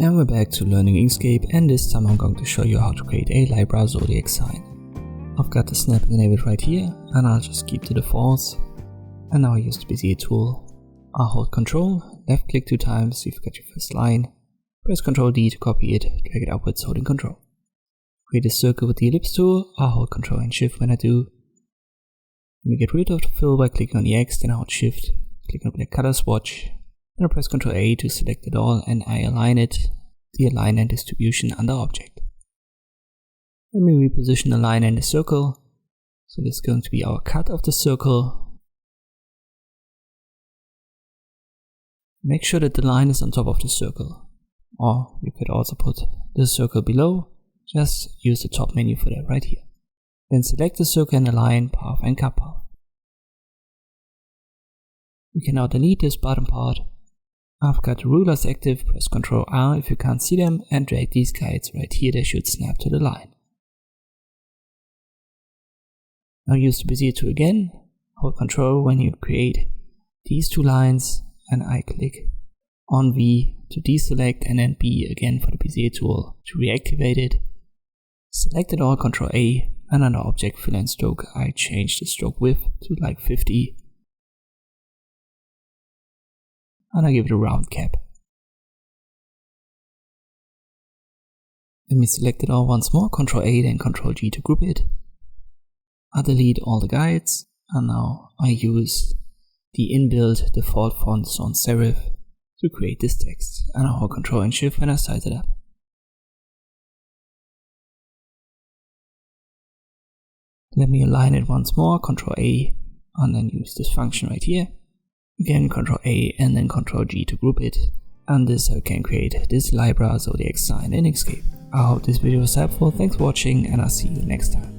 And we're back to learning Inkscape, and this time I'm going to show you how to create a Libra Zodiac sign. I've got the snapping enabled right here, and I'll just keep the defaults. And now I use the Bezier tool. I'll hold Ctrl, left click 2 times so you've got your first line. Press Ctrl D to copy it, drag it upwards holding Ctrl. Create a circle with the ellipse tool. I'll hold Ctrl and Shift when I do. Let me get rid of the fill by clicking on the X, then I hold Shift, click on the color swatch. Then I press Ctrl A to select it all, and I align it, the align and distribution under object. Let me reposition the line and the circle. So this is going to be our cut of the circle. Make sure that the line is on top of the circle. Or you could also put the circle below. Just use the top menu for that right here. Then select the circle and align path and cut path. We can now delete this bottom part. I've got the rulers active, press Ctrl R if you can't see them, and drag these guides right here, they should snap to the line. Now use the Bezier tool again, hold Ctrl when you create these 2 lines, and I click on V to deselect, and then B again for the Bezier tool to reactivate it. Select it all, Ctrl A, and under Object Fill and Stroke I change the stroke width to like 50. And I give it a round cap. Let me select it all once more, Ctrl A then Ctrl G to group it. I delete all the guides, and now I use the inbuilt default font sans serif to create this text, and I hold Ctrl and Shift when I size it up. Let me align it once more, Ctrl A, and then use this function right here. Again Ctrl A and then Ctrl G to group it, and this I can create this Libra Zodiac sign in Inkscape. I hope this video was helpful, thanks for watching, and I'll see you next time.